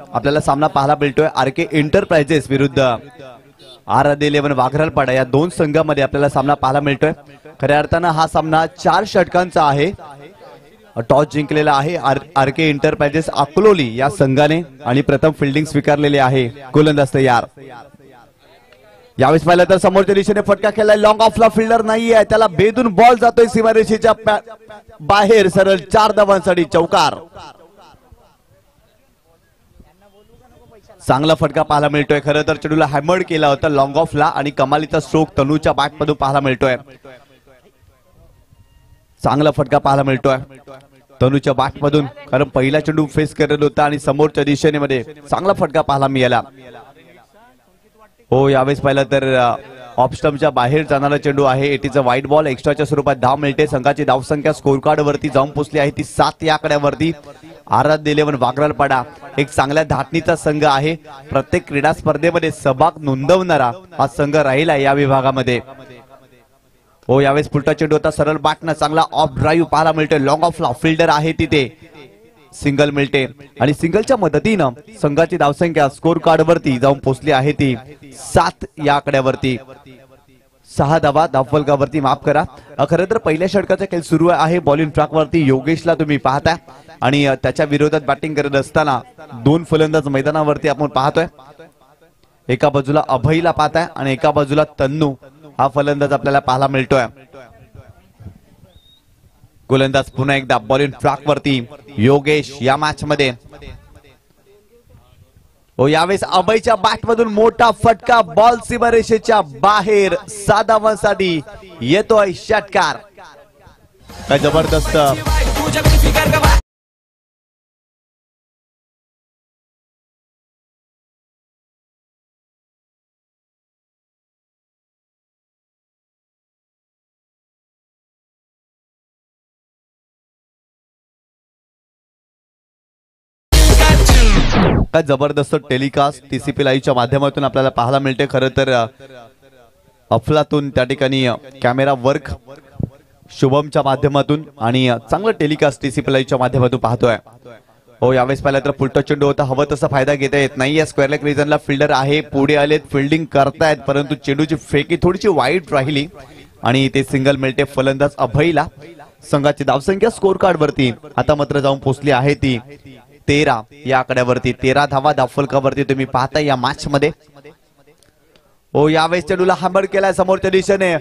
आपल्याला सामना पाहायला मिळतोय आरके एंटरप्राइजेस विरुद्ध RR11 वाघरालपाडा या दोन संघांमध्ये आपल्याला सामना पाहायला मिळतोय। खऱ्या अर्थानं हा सामना 4 षटकांचा आहे। टॉस जिंकलेला आहे आरके एंटरप्राइजेस अकलोली या संघाने आणि प्रथम फिल्डिंग स्वीकारलेली आहे गोलंदाज तयार। यावेळेस पाहिलं तर समोरच्या दिशेने फटका खेळलाय, लॉंग ऑफला फिल्डर नाहीये, त्याला बेदून बॉल जातोय सीमारेषेच्या बाहेर, सरळ 4 धावांसाठी चौकार। चांगला फटका पाहायला मिळतोय। खरं तर चेंडूला हॅमर्ड केला होता लॉंग ऑफला आणि कमालीचा स्ट्रोक तनूच्या बॅट मधून पाहायला मिळतोय। चांगला फटका पाहायला मिळतोय तनूच्या बॅट मधून, कारण पहिला चेंडू फेस करत होता आणि समोरच्या दिशेने मध्ये चांगला फटका पाहायला मिळाला। हो, यावेळेस पाहिलं तर ऑफ स्टंपच्या बाहेर जाणारा चेंडू आहे। It is a wide ball. एक्स्ट्राच्या स्वरूपात धाव मिळते। संघाची धावसंख्या स्कोर कार्ड वरती जाऊन पोहोचली आहे ती 7 या आकड्यावरती। RR11 वाघरालपाडा एक चांगल्या धाटणीचा संघ आहे। प्रत्येक क्रीडा स्पर्धेमध्ये सहभाग नोंदवणारा हा संघ राहिला या विभागामध्ये। हो, यावेळेस पुलटा चेंडू होता, सरळ बॅटनं चांगला ऑफ ड्राईव्ह पाहायला मिळतोय। लॉंग ऑफला फिल्डर आहे तिथे, सिंगल मिळते आणि सिंगलच्या मदतीनं संघाची धावसंख्या स्कोर कार्ड वरती जाऊन पोहोचली आहे ती 7 या आकड्यावरती। 6 धावा धावफलकावरती, माफ करा। खरं तर पहिल्या षटकाचा खेळ सुरू आहे। बॉलिंग ट्रॅक वरती योगेशला तुम्ही पाहताय आणि त्याच्या विरोधात बॅटिंग करत असताना 2 फलंदाज मैदानावरती आपण पाहतोय। एका बाजूला अभयला पाहताय आणि एका बाजूला तन्नू हा फलंदाज आपल्याला पाहायला मिळतोय। गोलंदाज पुन्हा एकदा बॉलिंग ट्रॅक वरती योगेश या मॅच मध्ये। हो, यावेळेस अभयच्या बॅट मधून मोठा फटका, बॉल सीमारेषेच्या बाहेर, 7 धावांसाठी येतोय षटकार। काय जबरदस्त काय जबरदस्त टेलिकास्ट TCP लाईव्हच्या माध्यमातून आपल्याला पाहायला मिळते। खरं तर अफलातून त्या ठिकाणी कॅमेरा वर्क शुभमच्या माध्यमातून आणि चांगलं टेलिकास्ट TCP लाईव्हच्या माध्यमातून पाहतोय। हो, यावेळेस पाहिलं तर पुलटा चेंडू होता, हवं तसं फायदा घेता येत नाही। या स्क्वेअर लेग रिजनला फिल्डर आहे, पुढे आलेत, फिल्डिंग करतायत, परंतु चेंडूची फेकी थोडीशी वाईट राहिली आणि ते सिंगल मिळते फलंदाज अभयला। संघाची धावसंख्या स्कोर कार्ड वरती आता मात्र जाऊन पोहोचली आहे ती 13 या आकड्यावरती। 13 धावा धावफलकावरती तुम्ही पाहताय या मॅच मध्ये। हो, यावेळेस चेंडूला हॅमर केलाय समोरच्या दिशेने,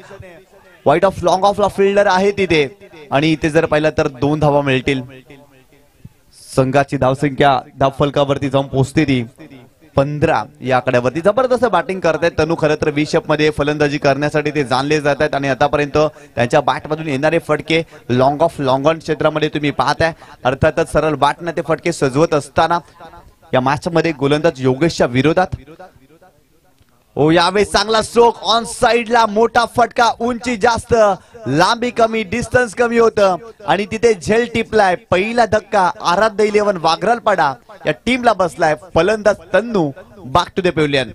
वाईट ऑफ लॉंग ऑफला फिल्डर आहे तिथे आणि इथे जर पाहिलं तर 2 धावा मिळतील। संघाची धावसंख्या धावफलकावरती जाऊन पोहोचते ती 15 या आकड्यावरती। जबरदस्त बॅटिंग करतायत तनू। खरं तर 20 मध्ये फलंदाजी करण्यासाठी ते जाणले जात आहेत आणि आतापर्यंत त्यांच्या बॅट मधून येणारे फटके लॉंग ऑफ लॉंग ऑन क्षेत्रामध्ये तुम्ही पाहताय। अर्थातच सरळ बॅटने ते फटके सजवत असताना या मॅच मध्ये गोलंदाज योगेशच्या विरोधात। हो, यावेळेस चांगला स्ट्रोक ऑन साइडला, मोठा फटका, उंची जास्त, लांबी कमी, डिस्टन्स कमी होतं आणि तिथे झेल टिपलाय। पहिला धक्का RR11 वाघरालपाडा या टीमला बसलाय। फलंदाज Tannu back to the pavilion.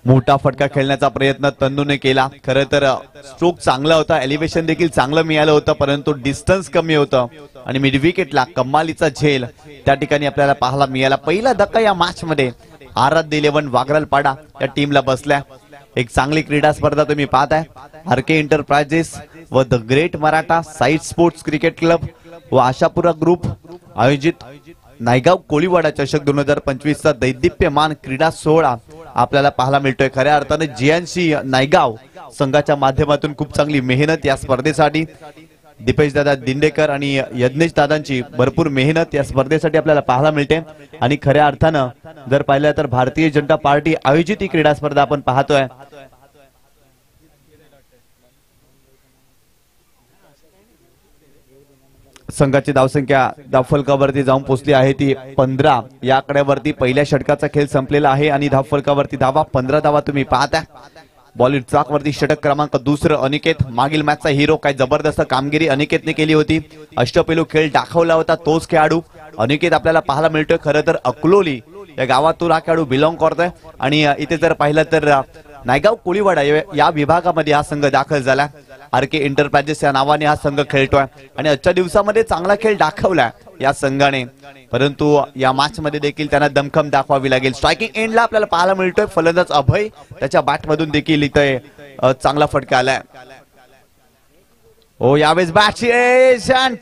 मोठा फटका खेळण्याचा प्रयत्न तन्नूने केला। खरं तर स्ट्रोक चांगला होता, एलिव्हेशन देखील चांगलं मिळालं होतं, परंतु डिस्टन्स कमी होतं आणि मिड विकेटला कमालीचा झेल त्या ठिकाणी आपल्याला पाहायला मिळाला। पहिला धक्का या मॅच मध्ये RR11 वाघरालपाडा या टीमला बसल्या। एक चांगली क्रीडा स्पर्धा तुम्ही पाहताय। आरके एंटरप्राइजेस व the great Maratha side sports cricket club व आशापुरा ग्रुप आयोजित नायगाव कोळीवाडा चषक 2025 चा दैदिप्यमान क्रीडा सोहळा आपल्याला पाहायला मिळतोय। खऱ्या अर्थाने GNC नायगाव संघाच्या माध्यमातून खूप चांगली मेहनत या स्पर्धेसाठी, दीपेश दादा दिंडेकर आणि यज्ञेश दादांची भरपूर मेहनत या स्पर्धेसाठी आपल्याला पाहायला मिळते। आणि खऱ्या अर्थानं जर पाहिलं तर भारतीय जनता पार्टी आयोजित ही क्रीडा स्पर्धा आपण पाहतोय। संघाची धावसंख्या धावफलकावरती जाऊन पोहोचली आहे ती 15 या आकड्यावरती। पहिल्या षटकाचा खेळ संपलेला आहे आणि धावफलकावरती धावा 15 धावा तुम्ही पाहता। बॉलिंग ट्रॅक वरती षटक क्रमांक 2 अनिकेत, मागील मॅचचा हिरो। काय जबरदस्त कामगिरी अनिकेतने केली होती, अष्टपैलू खेळ दाखवला होता तोच खेळाडू अनिकेत आपल्याला पाहायला मिळतोय। खरं तर अकलोली या गावातून हा खेळाडू बिलॉंग करतोय आणि इथे जर पाहिलं तर नायगाव कोळीवाडा या विभागामध्ये हा संघ दाखल झाला। RK एंटरप्राइजेस या नावाने हा संघ खेळतोय आणि आजच्या दिवसामध्ये चांगला खेळ दाखवला या संघाने, परंतु या मॅच मध्ये देखील त्यांना दमखम दाखवावी लागेल. स्ट्रायकिंग एंडला आपल्याला पाहायला मिळतोय फलंदाज अभय, त्याच्या बॅट मधून देखील इथे चांगला फटका आलाय. ओ यावेळेस बॅट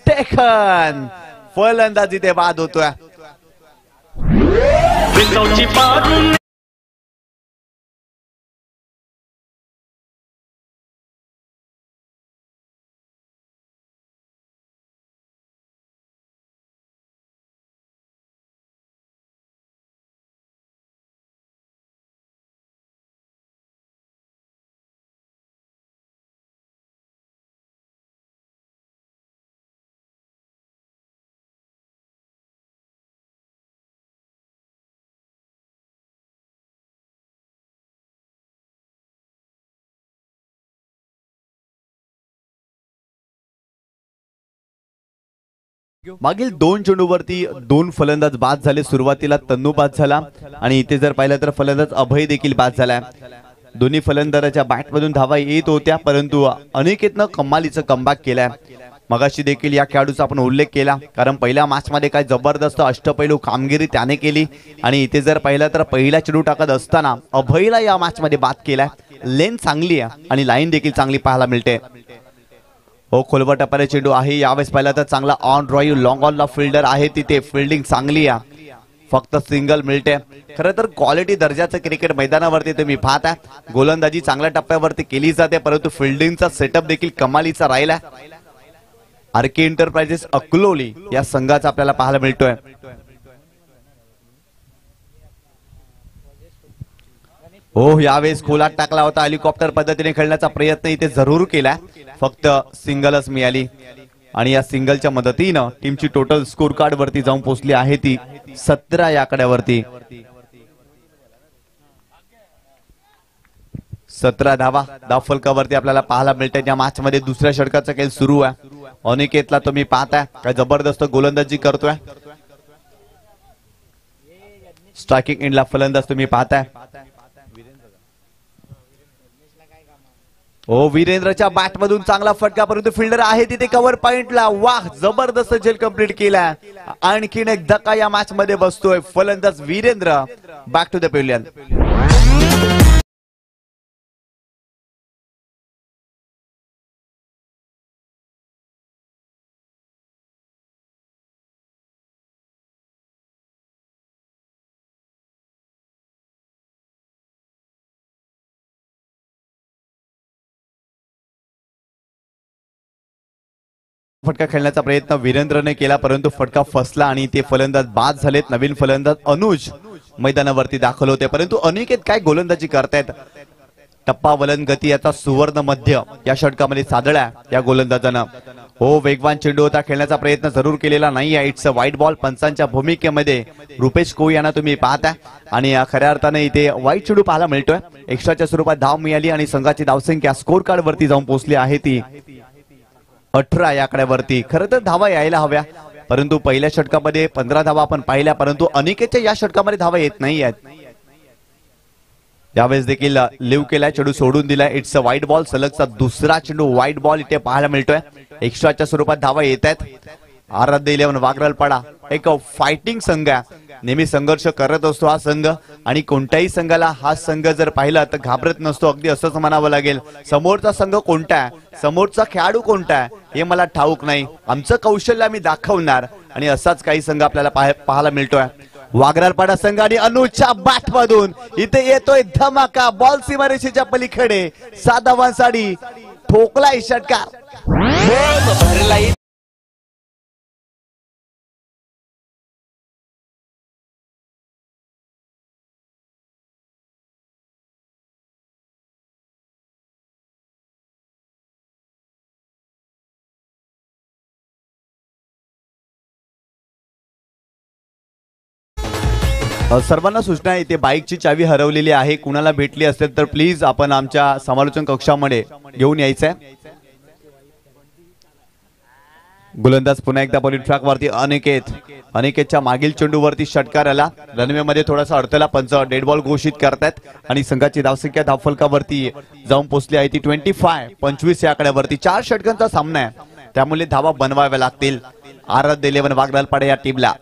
टेकन, फलंदाज इथे बाद होतोय. मागील 2 चेंडूवरती 2 फलंदाज बाद झाले. सुरुवातीला तन्नू बाद झाला आणि इथे जर पाहिलं तर फलंदाज अभय देखील बाद झाला. दोन्ही फलंदाजाच्या बॅटमधून धावा येत होत्या, परंतु अनिकेतनं कमालीचं कमबॅक केलाय. मगाशी देखील या खेळाडूचा आपण उल्लेख केला, कारण पहिल्या मॅच मध्ये काय जबरदस्त अष्टपैलू कामगिरी त्याने केली आणि इथे जर पाहिलं तर पहिला चेंडू टाकत असताना अभयला या मॅच मध्ये बाद केलाय. लेन चांगली आहे आणि लाईन देखील चांगली पाहायला मिळते. हो खोलवर टप्प्याचा चेंडू आहे. यावेळेस पाहिला तर चांगला ऑन ड्राईव्ह लॉंग ऑनला फिल्डर आहे, तिथे फिल्डिंग चांगली आहे, फक्त सिंगल मिळते. खरं तर क्वालिटी दर्जाचं क्रिकेट मैदानावरती तुम्ही पाहता. गोलंदाजी चांगल्या टप्प्यावरती केली जाते, परंतु फिल्डिंगचा सेटअप देखील कमालीचा राहिला. RK एंटरप्राइजेस अकलोली या संघाचा आपल्याला पाहायला मिळतोय. हो यावेळेस खोलात टाकला होता, हेलिकॉप्टर पद्धतीने खेळण्याचा प्रयत्न इथे जरूर केला, फक्त सिंगलच मिळाली आणि या सिंगलच्या मदतीनं टीमची टोटल स्कोर कार्ड वरती जाऊन पोहोचली आहे ती 17 या आकड्यावरती. 17 धावा धावफलकावरती आपल्याला पाहायला मिळते. या मॅच मध्ये दुसऱ्या षटकाचा खेळ सुरू आहे. अनिकेतला तुम्ही पाहताय काय जबरदस्त गोलंदाजी करतोय. स्ट्रायकिंग एंडला फलंदाज तुम्ही पाहताय. ओ वीरेंद्रच्या बॅट मधून चांगला फटका, परंतु फिल्डर आहे तिथे कव्हर पॉइंटला. वाह जबरदस्त झेल कंप्लीट केला. आणखीन एक धक्का या मॅच मध्ये बसतोय. फलंदाज Virendra back to the pavilion. फटका खेळण्याचा प्रयत्न वीरेंद्रने केला, परंतु फटका फसला आणि ते फलंदाज बाद झालेत. नवीन फलंदाज अनुज मैदानावरती दाखल होते, परंतु अनिकेत काय गोलंदाजी करतायत. टप्पा वलन गती याचा सुवर्ण मध्य या षटकामध्ये साधला या गोलंदाजानं. हो वेगवान चेंडू होता, खेळण्याचा प्रयत्न जरूर केलेला नाही आहे. इट्स अ वाईट बॉल. पंचांच्या भूमिकेमध्ये रुपेश कोहली यांना तुम्ही पाहता आणि खऱ्या अर्थाने इथे वाईट चेंडू पाहायला मिळतोय. एक्स्ट्राच्या स्वरूपात धाव मिळाली आणि संघाची धावसंख्या स्कोर कार्ड वरती जाऊन पोहोचली आहे ती 18 या आकड्यावरती. खरं तर धावा यायला हव्या, परंतु पहिल्या षटकामध्ये 15 धावा आपण पाहिल्या, परंतु अनिकेतच्या या षटकामध्ये धावा येत नाही आहेत. यावेळेस देखील लिव्ह केलाय, चेंडू सोडून दिलाय. इट्स अ वाईट बॉल. सलगचा दुसरा चेंडू वाईट बॉल इथे पाहायला मिळतोय. एक्स्ट्राच्या स्वरूपात धावा येत आहेत. आराध्य 11 वागरलपाडा एक फायटिंग संघ आहे, नेहमी संघर्ष करत असतो हा संघ आणि कोणत्याही संघाला हा संघ जर पाहिला तर घाबरत नसतो, अगदी असंच म्हणावं लागेल. समोरचा संघ कोणता आहे, समोरचा खेळाडू कोणता आहे हे मला ठाऊक नाही, आमचं कौशल्य आम्ही दाखवणार आणि असाच काही संघ आपल्याला पाहायला मिळतोय. वागरालपाडा संघ आणि अनुजच्या बॅट मधून इथे येतोय धमाका. बॉल सीमारेषेच्या पलीकडे 7 धावांसाठी ठोकलाय षटकार. सर्वांना सूचना आहे, इथे बाईकची चावी हरवलेली आहे. कुणाला भेटली असेल तर प्लीज आपण आमच्या समालोचन कक्षामध्ये घेऊन यायचंय. गोलंदाज पुन्हा एकदा बॉलिंग ट्रॅक वरती अनिकेतच्या मागील चेंडूवरती षटकार आला. रनवे मध्ये थोडासा अडथळा, पंच डेड बॉल घोषित करतायत आणि संघाची धावसंख्या धावफलकावरती जाऊन पोहोचली आहे ती 25 या आकड्यावरती. 4 षटकांचा सामना आहे, त्यामुळे धावा बनवाव्या लागतील आराध्य 11 वाघरालपाडा या टीमला.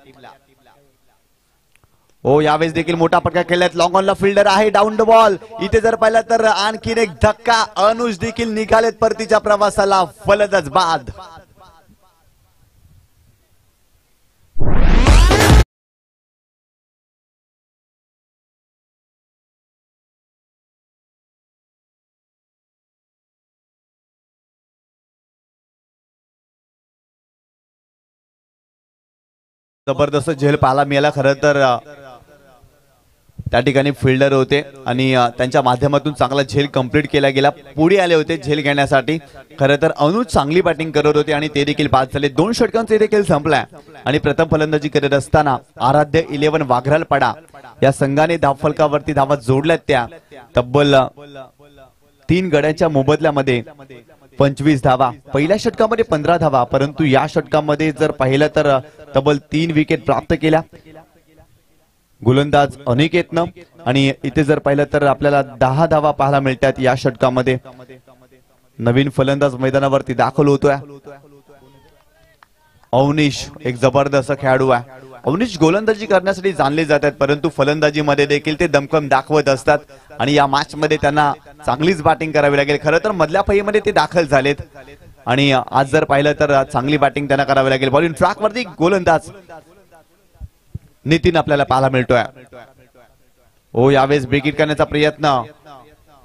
हो, यावेळेस देखील मोठा फटका खेळलाय. लॉंग ऑनला फिल्डर आहे, डाऊन द बॉल. इथे जर पाहिलं तर आणखीन एक धक्का. अनुज देखील निघालेत परतीच्या प्रवासाला. फलंदाज बाद. जबरदस्त झेल पाहायला मिळाला. खरं तर त्या ठिकाणी फिल्डर होते आणि त्यांच्या माध्यमातून चांगला झेल कंप्लीट केला गेला. पुढे आले होते झेल घेण्यासाठी. खरं तर अनुज चांगली बॅटिंग करत होते आणि ते देखील बाद झाले. 2 षटकांचे देखील संपलाय आणि प्रथम फलंदाजी करत असताना आराध्य 11 वाघरालपाडा या संघाने धावफलकावरती धावा जोडल्यात. त्या तब्बल 3 गड्यांच्या मोबदल्यामध्ये 25 धावा. पहिल्या षटकामध्ये 15 धावा, परंतु या षटकामध्ये जर पाहिलं तर तब्बल 3 विकेट प्राप्त केल्या गोलंदाज अनिकेतनं. आणि इथे जर पाहिलं तर आपल्याला 10 धावा पाहायला मिळतात या षटकामध्ये. नवीन फलंदाज मैदानावरती दाखल होतोय अवनीश. एक जबरदस्त खेळाडू आहे. अवनीश गोलंदाजी करण्यासाठी जाणले जातात, परंतु फलंदाजीमध्ये देखील ते दमखम दाखवत असतात आणि या मॅच मध्ये त्यांना चांगलीच बॅटिंग करावी लागेल. खरं तर मधल्या फळीमध्ये ते दाखल झालेत आणि आज जर पाहिलं तर चांगली बॅटिंग त्यांना करावी लागेल. बॉलिंग ट्रॅक वरती गोलंदाज नितीन आपल्याला पाहायला मिळतोय. हो, यावेळेस ब्रेकिट करण्याचा प्रयत्न.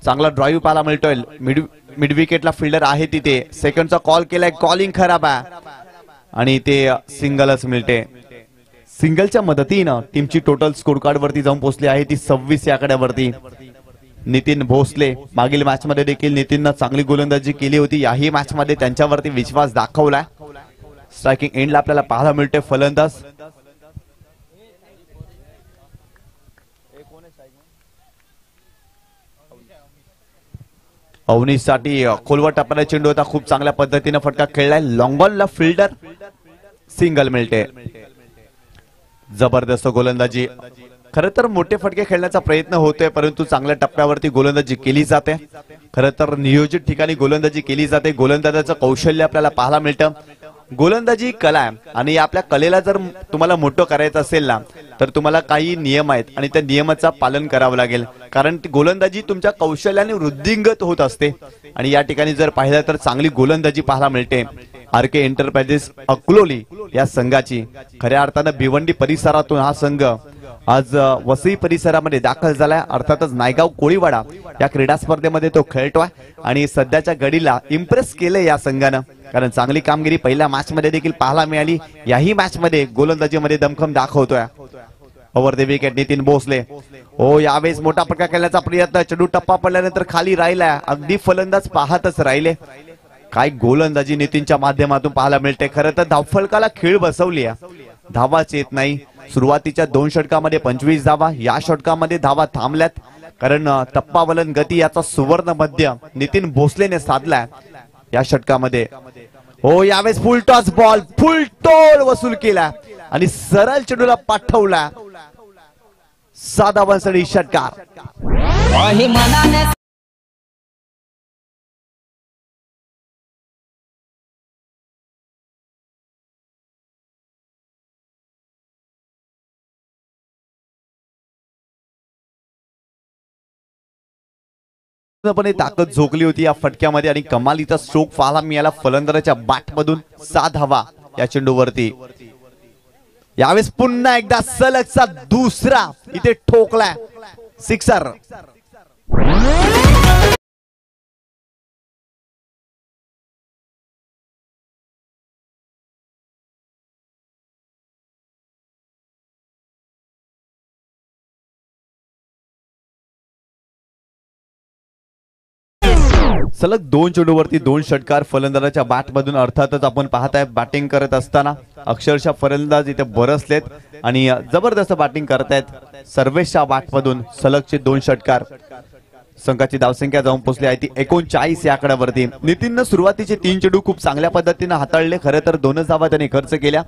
चांगला ड्राईव्ह पाहायला मिळतोय. मिड विकेटला फिल्डर आहे तिथे. सेकंडचा कॉल केलाय, कॉलिंग खराब आहे आणि ते सिंगलच मिळते. सिंगलच्या मदतीनं टीमची टोटल स्कोर कार्ड वरती जाऊन पोहोचली आहे ती 26 या आकड्यावरती. नितीन भोसले, मागील मॅच मध्ये देखील नितीननं चांगली गोलंदाजी केली होती. याही मॅच मध्ये त्यांच्यावरती विश्वास दाखवलाय. स्ट्रायकिंग एंडला आपल्याला पाहायला मिळते फलंदाज. अवनीश साठी खोलवर टप्प्याला चेंडू होता. खूप चांगल्या पद्धतीने फटका खेळलाय. लॉंग बॉलला फिल्डर, सिंगल मिळते. जबरदस्त गोलंदाजी. खरं तर मोठे फटके खेळण्याचा प्रयत्न होतोय, परंतु चांगल्या टप्प्यावरती गोलंदाजी केली जाते. खरं तर नियोजित ठिकाणी गोलंदाजी केली जाते. गोलंदाजाचं कौशल्य आपल्याला पाहायला मिळतं. गोलंदाजी कला आहे आणि आपल्या कलेला जर तुम्हाला मोठं करायचं असेल ना, तर तुम्हाला काही नियम आहेत आणि त्या नियमाचं पालन करावं लागेल. कारण गोलंदाजी तुमच्या कौशल्याने वृद्धिंगत होत असते आणि या ठिकाणी जर पाहिलं तर चांगली गोलंदाजी पाहायला मिळते आर.के. एंटरप्राइजेस अकोली या संघाची. खऱ्या अर्थानं भिवंडी परिसरातून हा संघ आज वसई परिसरामध्ये दाखल झालाय. अर्थातच नायगाव कोळीवाडा या क्रीडा स्पर्धेमध्ये तो खेळतोय आणि सध्याच्या घडीला इम्प्रेस केले या संघानं, कारण चांगली कामगिरी पहिल्या मॅच मध्ये देखील पाहायला मिळाली. याही मॅच मध्ये गोलंदाजीमध्ये दमखम दाखवतोय. Over the wicket Nitin Bhosale. हो, यावेळेस मोठा फटका खेळण्याचा प्रयत्न. चेंडू टप्पा पडल्यानंतर खाली राहिलाय. अगदी फलंदाज पाहतच राहिले. काय गोलंदाजी नितीनच्या माध्यमातून पाहायला मिळते. खरं तर धावफलकाला खीळ बसवली आहे, धावाच येत नाही. सुरुवातीच्या 2 षटकामध्ये 25 धावा. या षटकामध्ये धावा थांबल्यात, कारण टप्पावलन गती याचा सुवर्ण मध्य नितीन भोसलेने साधलाय या षटकामध्ये. हो, यावेळेस फुल टॉस बॉल, फुल टोल वसूल केला आणि सरळ चेंडूला पाठवला. 7 धावांसाठी षटकार. ताकद झोकली होती या फटक्यामध्ये आणि कमालीचा स्ट्रोक पाहायला मिळाला फलंदाजाच्या बॅट मधून. 7 धावा या चेंडूवरती. यावेळेस पुन्हा एकदा सलगचा दुसरा इथे ठोकलाय, सिक्सर. सलग 2 चेंडूवरती 2 षटकार फलंदाजाच्या बॅट मधून. अर्थातच आपण पाहताय बॅटिंग करत असताना अक्षरशः फलंदाज इथे बरसलेत आणि जबरदस्त बॅटिंग करतायत. सर्वेशच्या बॅट मधून सलगचे 2 षटकार. संघाची धावसंख्या जाऊन पोहोचली आहे ती 39 या आकड्यावरती. नितीननं सुरुवातीचे 3 चेंडू खूप चांगल्या पद्धतीने हाताळले. खरं तर 2 धावा त्याने खर्च केल्या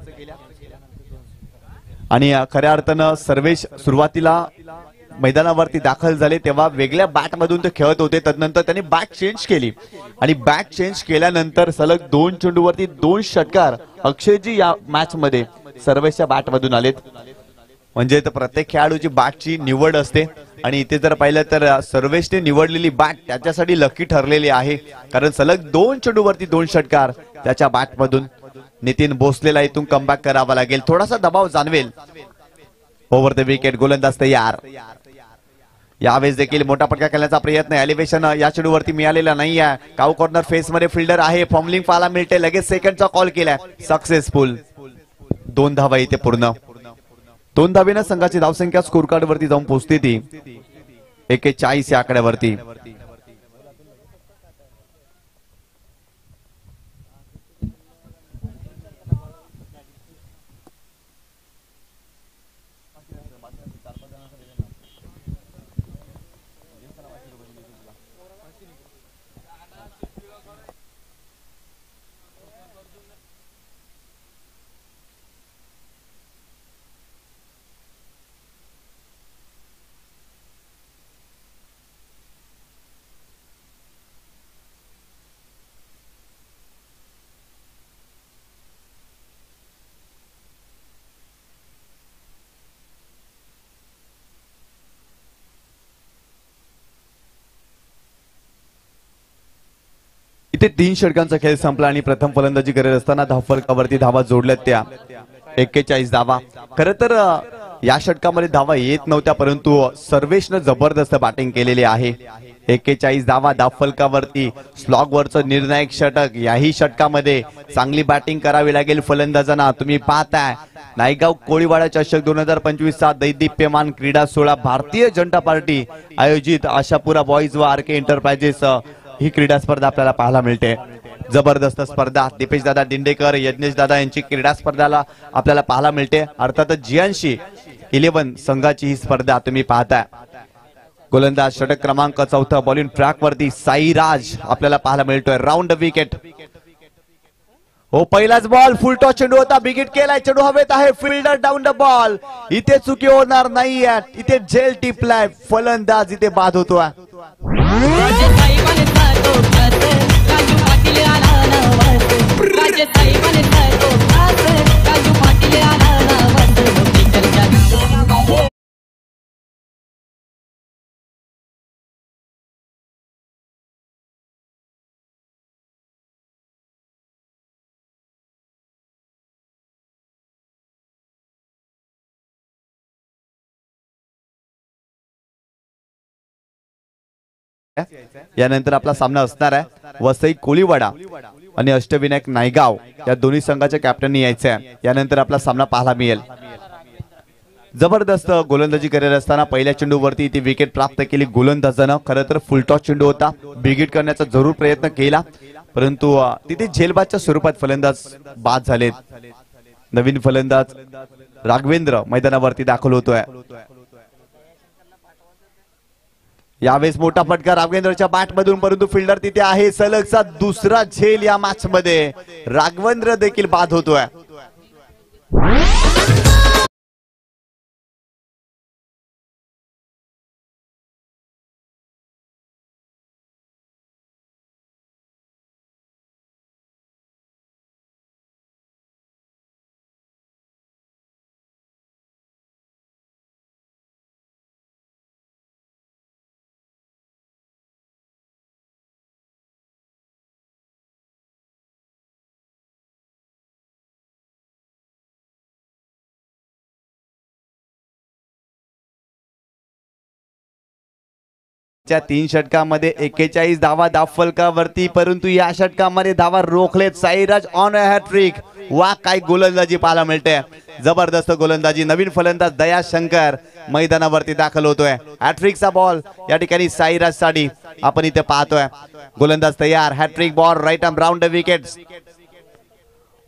आणि खऱ्या अर्थानं सर्वेश सुरुवातीला मैदानावरती दाखल झाले तेव्हा वेगळ्या बॅट मधून ते खेळत होते. तदनंतर त्यांनी बॅट चेंज केली आणि बॅट चेंज केल्यानंतर सलग 2 चेंडूवरती 2 षटकार अक्षयजी या मॅच मध्ये सर्वेशच्या बॅट मधून आलेत. म्हणजे प्रत्येक खेळाडूची बॅटची निवड असते आणि इथे जर पाहिलं तर सर्वेशने निवडलेली बॅट त्याच्यासाठी लकी ठरलेली आहे. कारण सलग 2 चेंडूवरती 2 षटकार त्याच्या बॅट मधून. नितीन भोसलेला इथून कमबॅक करावा लागेल. थोडासा दबाव जाणवेल. ओव्हर द विकेट, गोलंदाज तयार. यावेळेस देखील मोठा फटका खेळण्याचा प्रयत्न. एलिव्हेशन या चेंडूवरती मिळालेला नाही आहे. काऊ कॉर्नर फेस मध्ये फिल्डर आहे. फॉर्मलिंग पाहायला मिळते. लगेच सेकंडचा कॉल केलाय. सक्सेसफुल. 2 धावा इथे पूर्ण. 2 धावेनं संघाची धावसंख्या स्कोर कार्ड वरती जाऊन पोहोचते ती 41 या आकड्यावरती. इथे 3 षटकांचा खेळ संपला आणि प्रथम फलंदाजी करत असताना धावफलकावरती धावा जोडल्यात त्या 41 धावा. खरं तर या षटकामध्ये धावा येत नव्हत्या परंतु सर्वेशनं जबरदस्त बॅटिंग केलेली आहे. 41 धावा धावफलकावरती. स्लॉग वरचं निर्णायक षटक. याही षटकामध्ये चांगली बॅटिंग करावी लागेल फलंदाजांना. तुम्ही पाहताय नायगाव कोळीवाडा चषक 2025 चा दैदिप्यमान क्रीडा सोहळा भारतीय जनता पार्टी आयोजित आशापुरा बॉईज व आरके एंटरप्राइजेस ही क्रीडा स्पर्धा आपल्याला पाहायला मिळते. जबरदस्त स्पर्धा. दीपेश दादा दिंडेकर, यज्ञेश दादा यांची क्रीडा स्पर्धाला आपल्याला पाहायला मिळते. अर्थातच जियांशी 11 संघाची ही स्पर्धा तुम्ही पाहताय. गोलंदाज षटक क्रमांक 4 बॉलिंग ट्रॅक वरती साईराज आपल्याला पाहायला मिळतोय. Round wicket. हो, पहिलाच बॉल फुल टॉस चेंडू होता. बिगिट केलाय. चेंडू हवेत आहे. Fielder down the ball. इथे चुकी होणार नाहीये. इथे झेल टिपलाय. फलंदाज इथे बाद होतोय. यानंतर आपला सामना असणार आहे वसई कोळीवाडा आणि अष्टविनायक नायगाव या दोन्ही संघाच्या कॅप्टननी यायचे आहे. यानंतर आपला सामना पाहायला मिळेल. जबरदस्त गोलंदाजी करत असताना पहिल्या चेंडूवरती ती विकेट प्राप्त केली गोलंदाजानं. खरं तर फुलटॉस चेंडू होता. बिगिट करण्याचा जरूर प्रयत्न केला परंतु तिथे झेलबादच्या स्वरूपात फलंदाज बाद झालेत. नवीन फलंदाज राघवेंद्र मैदानावरती दाखल होतोय. यावेळेस मोठा फटका राघवेंद्रच्या बॅट मधून परंतु फिल्डर तिथे आहे. सलगचा दुसरा झेल या मॅच मध्ये. राघवेंद्र देखील बाद होतोय. च्या 3 षटकामध्ये 41 धावा धावफलकावरती परंतु या षटकामध्ये धावा रोखलेत. Sairaj on a hattrick. वा, काय गोलंदाजी पाहायला मिळते. जबरदस्त गोलंदाजी. नवीन फलंदाज दया शंकर मैदानावरती दाखल होतोय. हॅट्रिकचा बॉल या ठिकाणी साईराज साठी आपण इथे पाहतोय. गोलंदाज तयार. Hattrick ball right arm round the wicket.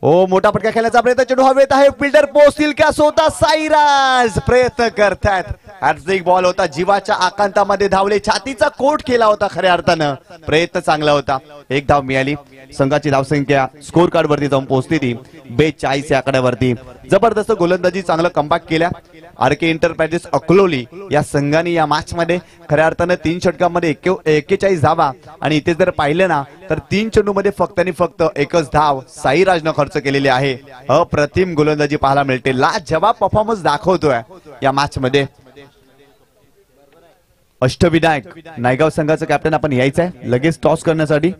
ओ, मोठा फटका खेळण्याचा प्रयत्न. चेंडू हवेत आहे. फिल्डर पोहोचतील का? स्वतः साईराज प्रयत्न करतात हॅट्रिक बॉल होता, जीवाच्या आकांतामध्ये धावले, छातीचा कोट केला होता, खऱ्या अर्थानं प्रयत्न चांगला होता. एक धाव मिळाली. संघाची धावसंख्या स्कोर कार्ड वरती जाऊन पोहोचली ती 42 या आकड्यावरती. जबरदस्त गोलंदाजी, चांगलं कमबॅक केल्या आरके एंटरप्राइजेस अकलोली या संघाने या मॅच मध्ये खऱ्या अर्थानं 3 षटकांमध्ये 41 धावा आणि इथे जर पाहिलं ना तर 3 चेंडूमध्ये फक्त आणि फक्त एकच धाव साईराजनं खर्च केलेली आहे. अप्रतिम गोलंदाजी पाहायला मिळते, लाजवाब परफॉर्मन्स दाखवतोय या मॅच मध्ये. अष्टविनायक नायगाव संघाचं कॅप्टन आपण यायचंय लगेच टॉस करण्यासाठी.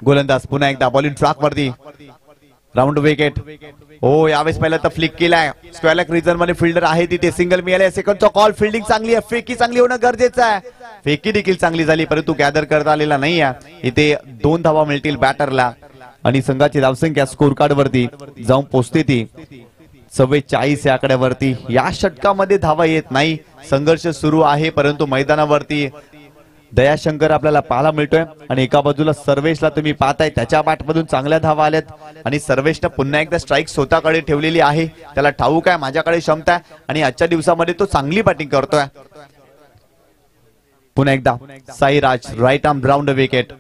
गोलंदाज पुन्हा एकदा बॉलिंग ट्रॅक वरती, राऊंड विकेट. हो, यावेळेस पहिला तर फ्लिक केलाय, स्क्वेअर रिजन मध्ये फिल्डर आहे तिथे, सिंगल मिळाले. सेकंडचा कॉल, फिल्डिंग चांगली आहे, फेकी चांगली होणं गरजेचं आहे. फेकी देखील चांगली झाली परंतु गॅदर करता आलेला नाही आहे. इथे 2 धावा मिळतील बॅटरला आणि संघाची धावसंख्या स्कोर कार्ड वरती जाऊन पोहोचते ती 44 या आकड्यावरती. या षटकामध्ये धावा येत नाही, संघर्ष सुरू आहे परंतु मैदानावरती दयाशंकर आपल्याला पाहायला मिळतोय आणि एका बाजूला सर्वेशला तुम्ही पाहताय, त्याच्या बॅटमधून चांगल्या धावा आल्यात आणि सर्वेशनं पुन्हा एकदा स्ट्राईक स्वतःकडे ठेवलेली आहे. त्याला ठाऊक आहे माझ्याकडे क्षमता आहे आणि आजच्या दिवसामध्ये तो चांगली बॅटिंग करतोय. पुन्हा एकदा Sairaj right arm round wicket.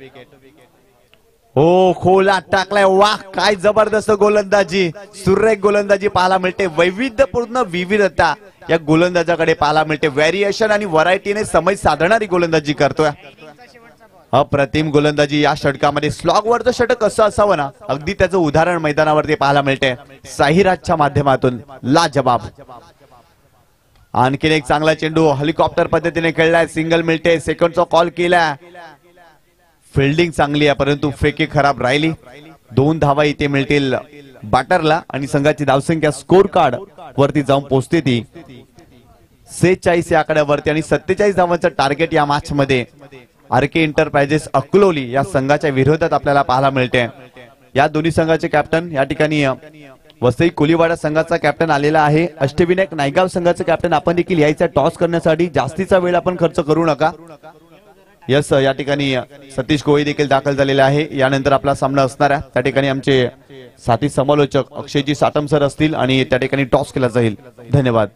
हो, खोला टाकलाय, वाह काय जबरदस्त गोलंदाजी, सुरेख गोलंदाजी पाहायला मिळते. वैविध्यपूर्ण विविधता या गोलंदाजाकडे पाहायला मिळते, व्हेरिएशन आणि व्हरायटीने समज साधणारी गोलंदाजी करतोय. अप्रतिम गोलंदाजी या षटकामध्ये. स्लॉग वरचं षटक कसं असावं ना, अगदी त्याचं उदाहरण मैदानावरती पाहायला मिळते साईराजच्या माध्यमातून. लाजवाब. आणखीन एक चांगला चेंडू हेलिकॉप्टर पद्धतीने खेळलाय, सिंगल मिळते, सेकंडचा कॉल केलाय. फिल्डिंग चांगली आहे परंतु फेकी खराब राहिली. 2 धावा इथे मिळतील बॅटरला आणि संघाची धावसंख्या स्कोर कार्ड वरती जाऊन पोहोचते ती 46 या आकड्यावरती आणि 47 धावांचं टार्गेट या मॅच मध्ये आरके एंटरप्राइजेस अकलोली या संघाच्या विरोधात आपल्याला पाहायला मिळते. या दोन्ही संघाचे कॅप्टन या ठिकाणी वसई कोलीवाडा संघाचा कॅप्टन आलेला आहे. अष्टविनायक नायगाव संघाचं कॅप्टन आपण देखील यायचं टॉस करण्यासाठी. जास्तीचा वेळ आपण खर्च करू नका. यस, या ठिकाणी सतीश कोळी देखील दाखल झालेले आहे. यानंतर आपला सामना असणार आहे. त्या ठिकाणी आमचे साथी समालोचक अक्षयजी साटम सर असतील आणि त्या ठिकाणी टॉस केला जाईल. धन्यवाद.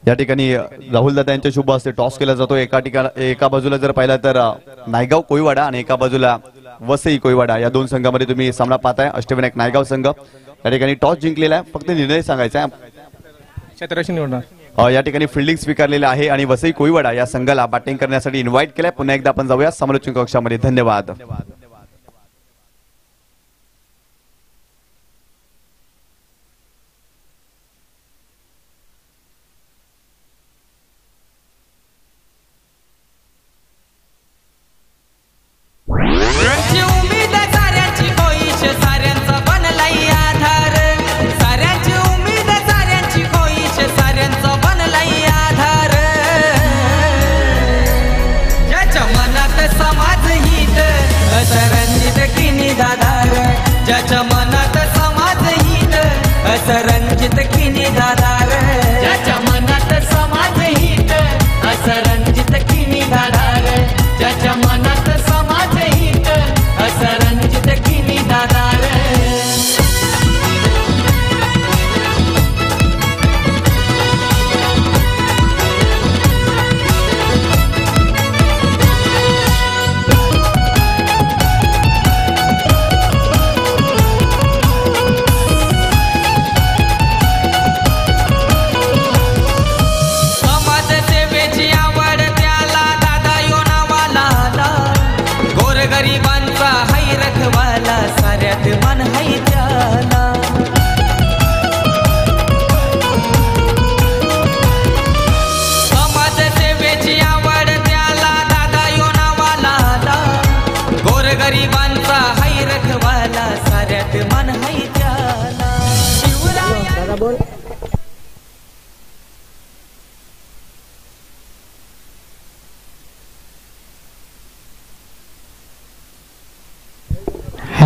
या ठिकाणी राहुल दादा यांच्या शुभ हस्ते टॉस केला जातो. एका बाजूला जर पाहिला तर नायगाव कोळीवाडा आणि एका बाजूला वसई कोळीवाडा या 2 संघामध्ये तुम्ही सामना पाहताय. अष्टविनायक नायगाव संघ या ठिकाणी टॉस जिंकलेला आहे. फक्त निर्णय सांगायचा आहे. या ठिकाणी फिल्डिंग स्वीकारलेला आहे आणि वसई कोळीवाडा या संघाला बॅटिंग करण्यासाठी इन्व्हाइट केलाय. पुन्हा एकदा आपण जाऊया समालोचक कक्षामध्ये. धन्यवाद.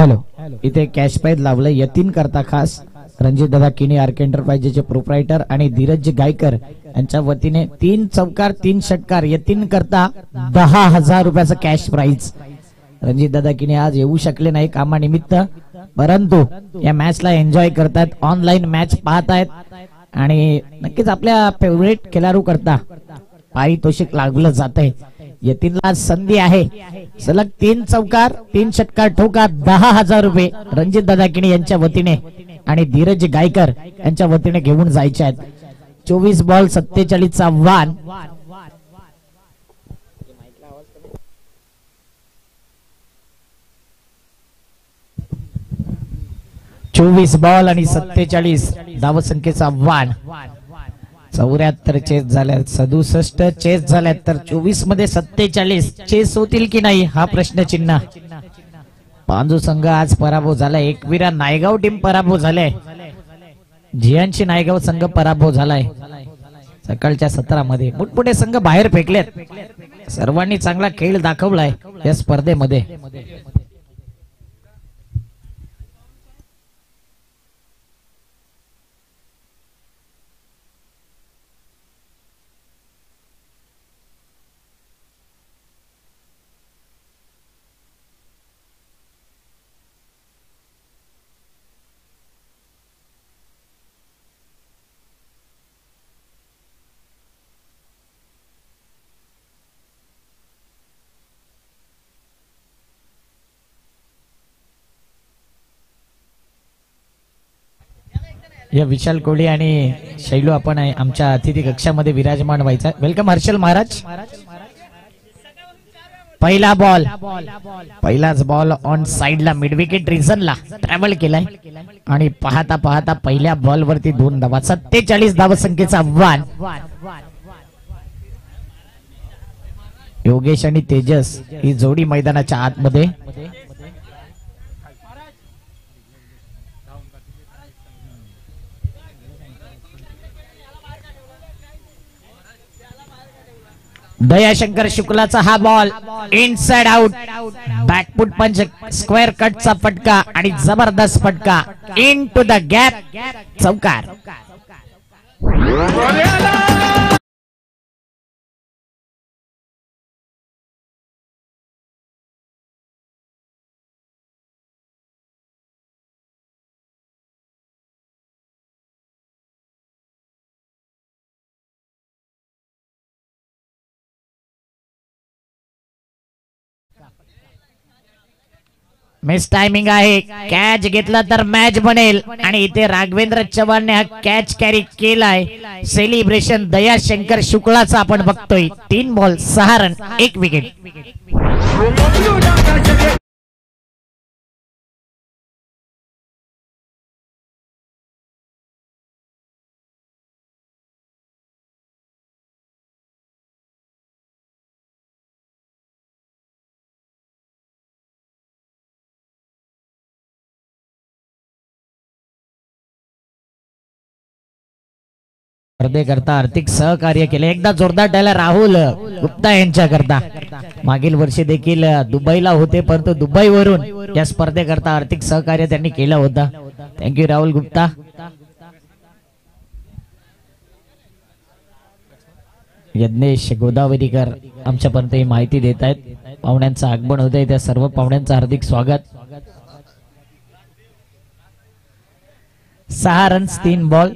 हॅलो, इथे कॅश प्राइज लावलं यतीन करता खास रणजित दादा किनी आर्क एंटरप्राइजेसचे प्रोप्रायटर आणि धीरज गायकर यांच्या वतीने 3 चौकार 3 षटकार यतीन करता 10,000 रुपयाचं कॅश प्राइज. रणजित दादा किनी आज येऊ शकले नाही कामानिमित्त, परंतु या मॅचला एन्जॉय करतात, ऑनलाईन मॅच पाहतायत आणि नक्कीच आपल्या फेवरेट खेळाडू करता पारितोषिक लागलं जातंय. यतीनला संधी आहे, सलग 3 चौकार 3 षटकार ठोका 10,000 रुपये रणजित दादा किणी यांच्या वतीने आणि धीरज गायकर यांच्या वतीने घेऊन जायचे आहेत. 24 बॉल 47 चा वान. चोवीस बॉल आणि 47 धावसंख्येचा वान. 74 चेस झाल्यात, 67 चेस झाल्यात, तर 24 मध्ये 47 चेस होतील की नाही हा प्रश्नचिन्ह. पांजू संघ आज पराभव झालाय, एकविरा नायगाव टीम पराभव झालाय, झियांची नायगाव संघ पराभव झालाय. सकाळच्या सत्रामध्ये मोठमोठे संघ बाहेर फेकलेत, सर्वांनी चांगला खेळ दाखवलाय या स्पर्धेमध्ये. या विशाल कोळी आणि शैलू आपण आमच्या अतिथी कक्षामध्ये विराजमान व्हायचा. वेलकम हर्षल महाराज. पहिला बॉल, पहिलाच बॉल ऑन साइडला मिड विकेट रिझनला ट्रॅव्हल केलाय आणि पाहता पाहता पहिल्या बॉल वरती 2 धावा. 47 धावसंख्येचा आव्हान. योगेश आणि तेजस ही जोडी मैदानाच्या आतमध्ये. दयाशंकर शुक्लाचा हा बॉल इनसाइड आउट, बॅकफुट पंच, स्क्वेअर कटचा फटका आणि जबरदस्त फटका इन टू द गॅप, चौकार. मिस टायमिंग आहे, कॅच घेतला तर मॅच बनेल आणि इथे राघवेंद्र चव्हाणने हा कॅच कॅरी केलाय. सेलिब्रेशन दयाशंकर शुक्लाचा आपण बघतोय. 3 बॉल 6 रन 1 विकेट. स्पर्धेकरता आर्थिक सहकार्य केले. एकदा जोरदार टाळ्या राहुल गुप्ता यांच्या करता. मागील वर्षी देखील दुबईला होते, परंतु दुबईवरून या स्पर्धेकरता आर्थिक सहकार्य त्यांनी केलं होतं. थँक्यू राहुल गुप्ता. यज्ञेश गोदावरीकर आमच्यापर्यंत ही माहिती देत आहेत. पाहुण्यांचं आगमन होत आहे, त्या सर्व पाहुण्यांचं हार्दिक स्वागत. 6 रन्स 3 बॉल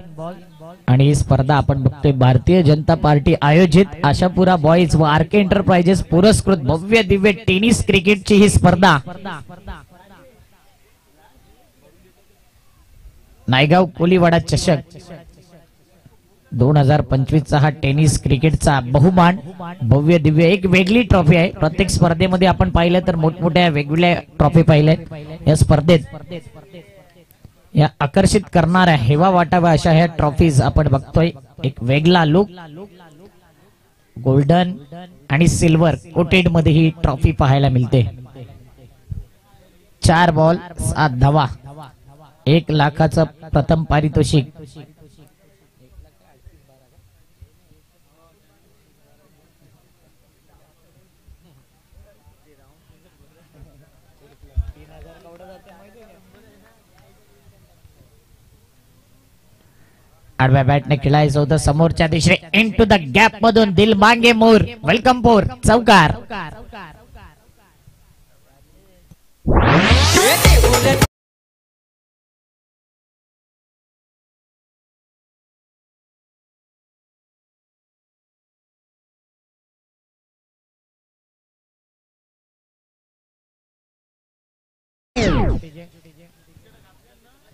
आणि ही स्पर्धा आपण बघतोय भारतीय जनता पार्टी आयोजित आशापुरा बॉईज व आर्क एंटरप्राइजेस पुरस्कृत भव्य दिव्य टेनिस क्रिकेटची ही स्पर्धा. नायगाव कोलीवाडा चषक 2025 चा हा टेनिस क्रिकेटचा बहुमान. भव्य दिव्य एक वेगळी ट्रॉफी आहे. प्रत्येक स्पर्धेमध्ये आपण पाहिलं तर मोठमोठ्या वेगवेगळ्या ट्रॉफी पाहिल्यात. या स्पर्धेत या आकर्षित करणाऱ्या हेवा वाटाव्या अशा ह्या ट्रॉफीज आपण बघतोय. एक वेगळा लुक, गोल्डन आणि सिल्वर कोटेड मध्ये ही ट्रॉफी पाहायला मिळते. 4 बॉल 7 धावा, 1 लाखाचं प्रथम पारितोषिक. आडव्या बॅटने खेळायचं होतं समोरच्या दिशेने इनटू द गॅप मधून दिल मांगे मोर वेलकम फोर चौकार.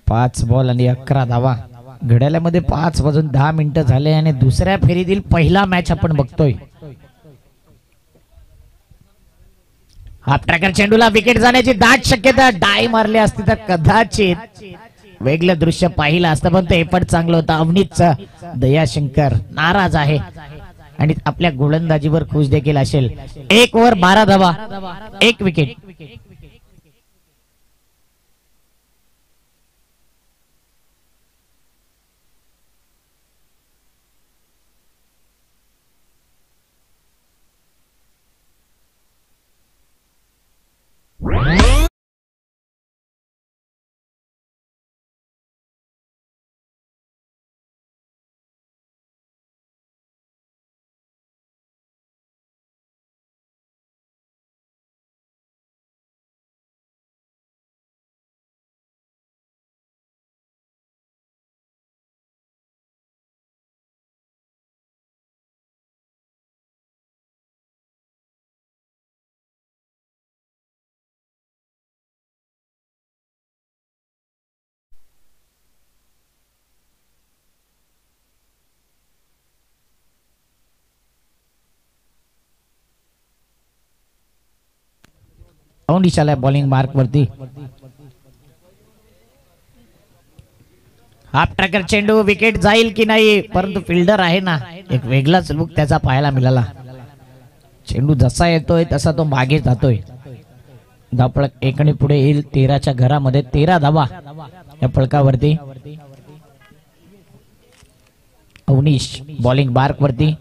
पाच बॉल आणि 11 धावा. घड्याळामध्ये 5 वाजून 10 मिनिटं झाले आणि दुसऱ्या फेरीतील पहिला मॅच आपण बघतोय. हाफ ट्रॅकर चेंडूला विकेट जाण्याची दाट शक्यता. डाय मारली असती तर कदाचित वेगळं दृश्य पाहिलं असतं, पण ते पण चांगलं होतं. अवनीतचा दयाशंकर नाराज आहे आणि आपल्या गोलंदाजीवर खुश देखील असेल. 1 ओव्हर 12 धावा 1 विकेट. औंडिशाला बॉलिंग मार्क वरती. हाफ ट्रॅकर चेंडू विकेट जाईल की नाही, परंतु फिल्डर आहे ना, एक वेगळाच लुक त्याचा पाहायला मिळाला. चेंडू जसा येतोय तसा तो मागे जातोय. धावपळक एकने पुढे येईल. 13च्या घरामध्ये 13 धावा या फळकावरती. अवनीश बॉलिंग मार्क वरती.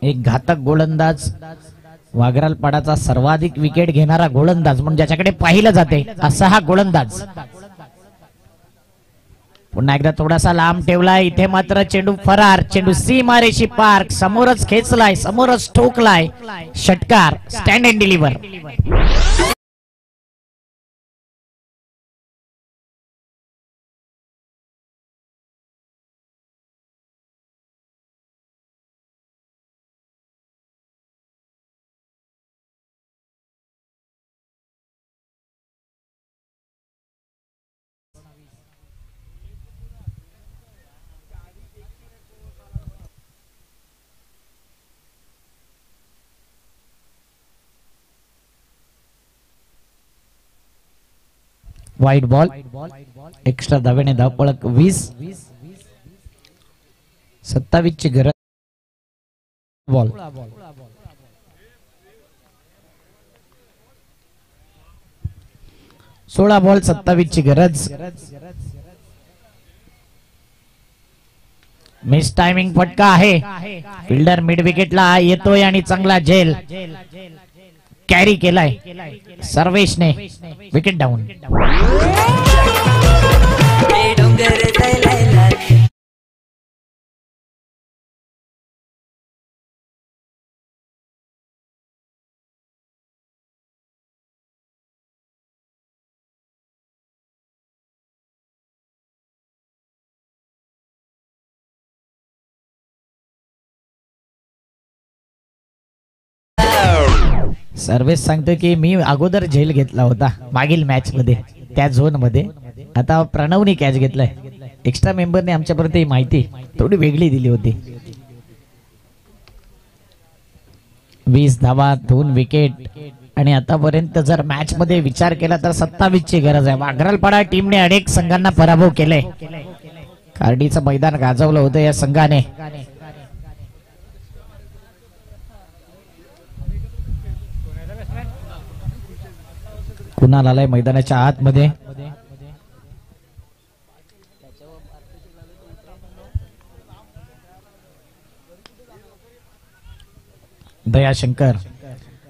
एक घातक गोलंदाज, वाघरालपाडाचा सर्वाधिक विकेट घेणारा गोलंदाज म्हणून ज्याच्याकडे पाहिलं जाते असा हा गोलंदाज. पुन्हा एकदा थोडासा लांब ठेवलाय. इथे मात्र चेंडू फरार. चेंडू सीमारेषी पार्क. समोरच खेचलाय, समोरच ठोकलाय. षटकार. Stand and deliver. वाईट बॉल. एक्स्ट्रा धावेने धावपळक 20. 27 ची गरज. बॉल 16 बॉल 27 ची गरज. मिस टायमिंग फटका आहे. फिल्डर मिड विकेटला येतोय आणि चांगला झेल कॅरी केलाय सर्वेशने. Wicket down. सर्वेश सांगतो की मी अगोदर झेल घेतला होता मागील मॅच मध्ये त्या झोन मध्ये. आता प्रणवने कॅच घेतलाय. एक्स्ट्रा मेंबरने आमच्यापर्यंत ही माहिती थोडी वेगळी दिली होती. 20 धावा 2 विकेट आणि आतापर्यंत जर मॅच मध्ये विचार केला तर 27 ची गरज आहे. वाघरालपाडा टीमने अनेक संघांना पराभव केले. कार्डीचं मैदान गाजवलं होतं या संघाने. कुणाल आलाय मैदानाच्या आतमध्ये. दयाशंकर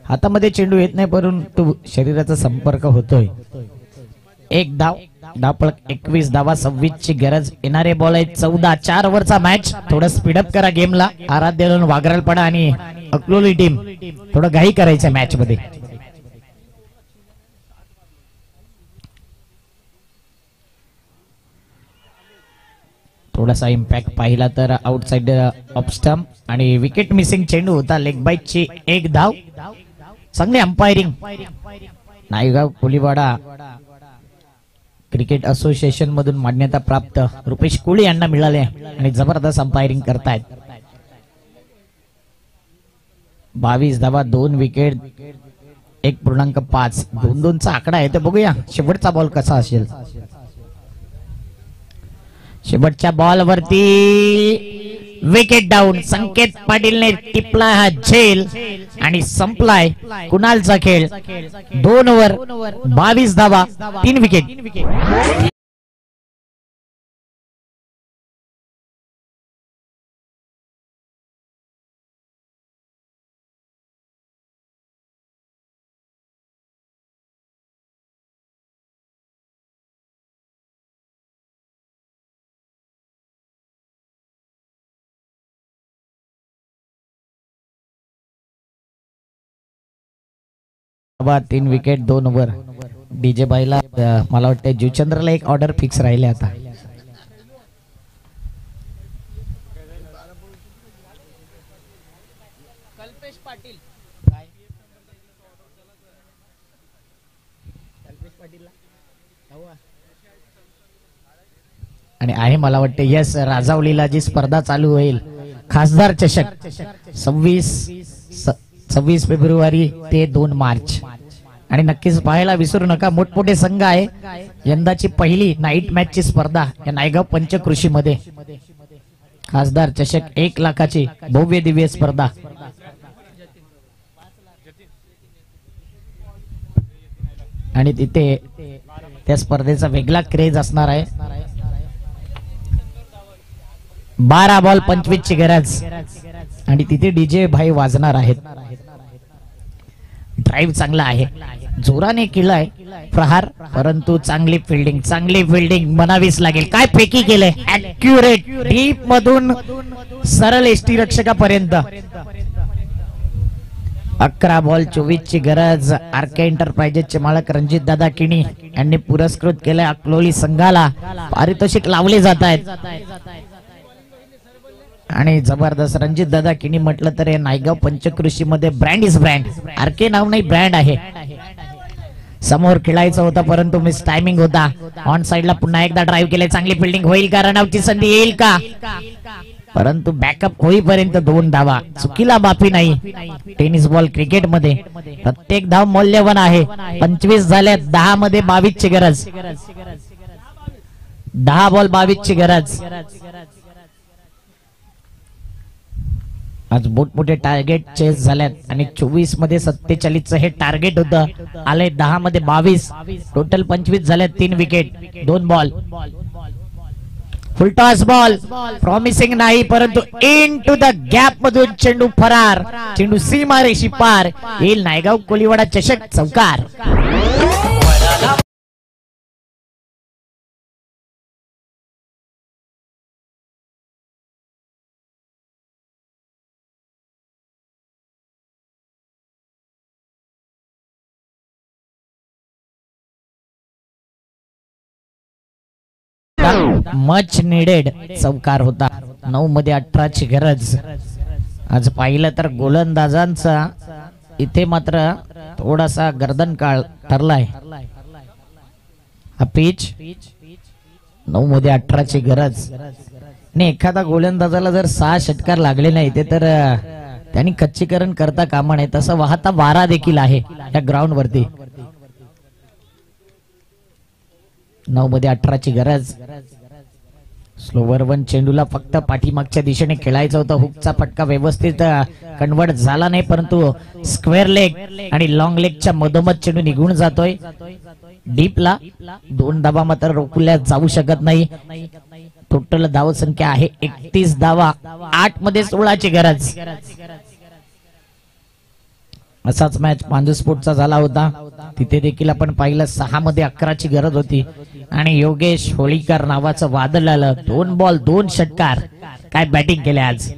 हातामध्ये चेंडू येत नाही परंतु शरीराचा संपर्क होतोय. एक धाव, धावपळक 21 धावा, 26 ची गरज. येणारे बॉल आहे 14. 4 ओव्हरचा मॅच. थोडं स्पीडअप करा गेमला. आराध्य वागरालपाडा आणि अकलोली टीम थोडं घाई करायचं मॅच मध्ये. थोडासा इम्पॅक्ट पाहिला तर आउटसाइड ऑफ स्टंप आणि विकेट मिसिंग चेंडू होता. लेग बाईट ची एक धाव. चांगली umpiring Naigaon Koliwada cricket association मधून मान्यता प्राप्त रुपेश कोळी यांना मिळाले आणि जबरदस्त अंपायरिंग करतायत. 22 धावा, 2 विकेट, 1.5. 2-2चा आकडा आहे. तर बघूया शेवटचा बॉल कसा असेल. शेवटच्या बॉल वरती विकेट डाऊन. संकेत पाटीलने टिपला हा झेल आणि संपलाय कुणालचा खेळ. 2 ओव्हर, 22 धावा, 3 विकेट. धावा, 3 विकेट, 2 ओव्हर. डीजे बाईला मला वाटतं जुचंद्रला एक ऑर्डर फिक्स राहिले आता. कल्पेश पाटील आणि आहे मला वाटतं यस राजावलीला जी स्पर्धा चालू होईल खासदार चषक 26 फेब्रुवारी ते 2 मार्च. आणि नक्कीच पाहायला विसरू नका. मोठमोठे संघ आहे. यंदाची पहिली नाईट मॅच ची स्पर्धा या नायगाव पंचकृषी मध्ये. खासदार चषक 1 लाखाची भव्य दिव्य स्पर्धा. आणि तिथे त्या स्पर्धेचा वेगळा क्रेज असणार आहे. 12 बॉल 25 ची गरज आणि तिथे डीजे भाई वाजणार आहेत. ड्राईव्ह चांगला आहे. जोराने केलाय प्रहार, परंतु चांगली फिल्डिंग म्हणावीच लागेल. काय फेकी केलंय. ऍक्युरेट डीप मधून सरळ एसटी रक्षकापर्यंत. 11 बॉल 24 ची गरज. आरके एंटरप्राइजेसचे मालक रणजित दादा किणी यांनी पुरस्कृत केलंय अकलोली संघाला. पारितोषिक लावले जात आहेत आणि जबरदस्त. रणजित दादा किणी म्हटलं तर नायगाव पंचकृषी मध्ये ब्रँड इज ब्रँड. आरके नाव नाही, ब्रँड आहे. समोर खेळायचं होता परंतु मिस टायमिंग होता. ऑन साइडला पुन्हा एकदा ड्राईव्ह केले. चांगली फिल्डिंग होईल का. रनआउटची संधी येईल का. परंतु बॅकअप होईपर्यंत 2 धावा. चुकीला माफी नाही. टेनिस बॉल क्रिकेट मध्ये प्रत्येक धाव मौल्यवान आहे. 25 झाल्या. 10 मध्ये 22 ची गरज. 10 बॉल 22 ची गरज. आज मोठमोठे टार्गेट चेस झाल्यात आणि 24 मध्ये 47चं हे टार्गेट होतं. आले 10 मध्ये 22. टोटल 25 झाल्यात. 3 wicket, 2 ball. Full toss ball promising नाही परंतु इन टू द गॅप मधून चेंडू फरार. चेंडू सीमारेषी पार. येईल नायगाव कोलीवाडा चषक चौकार. मच निडेड चौकार होता. 9 मध्ये 18 ची गरज. आज पाहिलं तर गोलंदाजांचा इथे मात्र थोडासा गर्दन काळ ठरलाय. हा पिच 9 मध्ये 18 ची गरज. आणि एखादा गोलंदाजाला जर 6 षटकार लागले नाही ते तर त्यांनी खच्चीकरण करता कामा नये. तसं वाहता वारा देखील आहे या ग्राउंड वरती. 9 मध्ये 18 ची गरज. स्लोवर 1 चेंडूला फक्त पाठीमागच्या दिशेने खेळायचं होतं. हुकचा फटका व्यवस्थित कन्वर्ट झाला नाही परंतु स्क्वेअर लेग आणि लॉंग लेगच्या मधोमध चेंडू निघून जातोय. डीपला 2 धावा मात्र रोखल्या जाऊ शकत नाही. टोटल धाव संख्या आहे 31 धावा. 8 मध्ये 16 ची गरज. असाच मॅच पांजुस्फोटचा झाला होता. तिथे देखील आपण पाहिलं 6 मध्ये 11ची गरज होती आणि योगेश होळीकर नावाचं वादळ आलं. 2 बॉल 2 षटकार. काय बॅटिंग केले आज.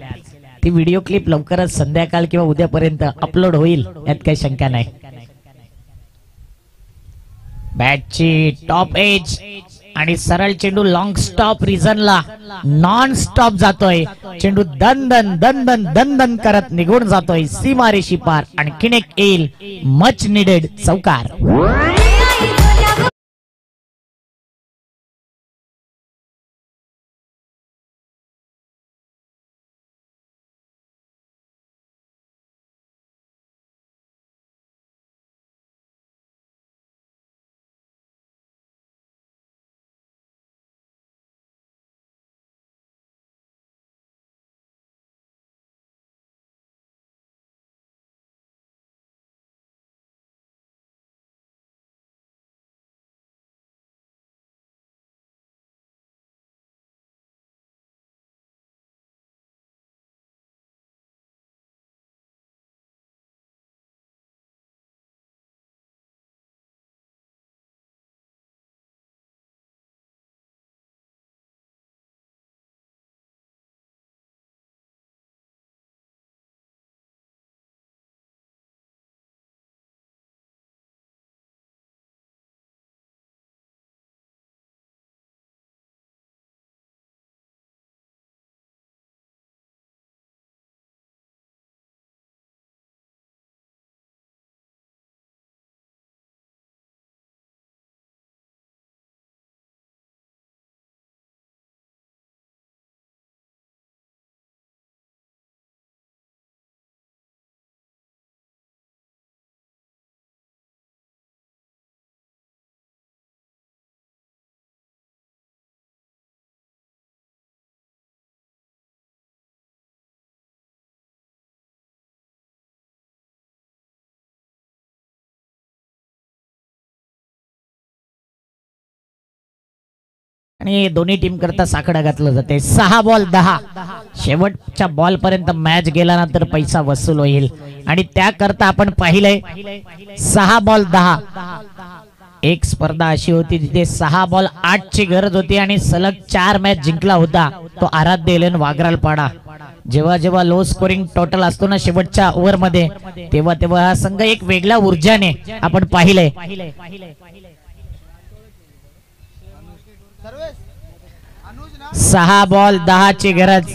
ती व्हिडिओ क्लिप लवकरच संध्याकाळ किंवा उद्यापर्यंत अपलोड होईल यात काही शंका नाही. बॅटची टॉप एज आणि सरळ चेंडू लॉंग स्टॉप रिझनला नॉन स्टॉप जातोय. चेंडू दन दन दन दन दन दन करत निघून जातोय सीमारेषी पार. आणखीन एक येईल मच निडेड चौकार. आणि दोन्ही टीम करता साकडा घातलं जाते. 6 बॉल 10. शेवटच्या बॉल पर्यंत मॅच गेल्यानंतर पैसा वसूल होईल आणि त्याकरता आपण पाहिलंय 6 बॉल 10. एक स्पर्धा अशी होती तिथे 6 बॉल 8 ची गरज होती आणि सलग 4 मॅच जिंकला होता तो आराध्य एलन वागरालपाडा. जेव्हा जेव्हा लो स्कोरिंग टोटल असतो ना शेवटच्या ओव्हर मध्ये तेव्हा तेव्हा हा संघ एक वेगळ्या ऊर्जाने आपण पाहिलंय. 6 बॉल 10 ची गरज.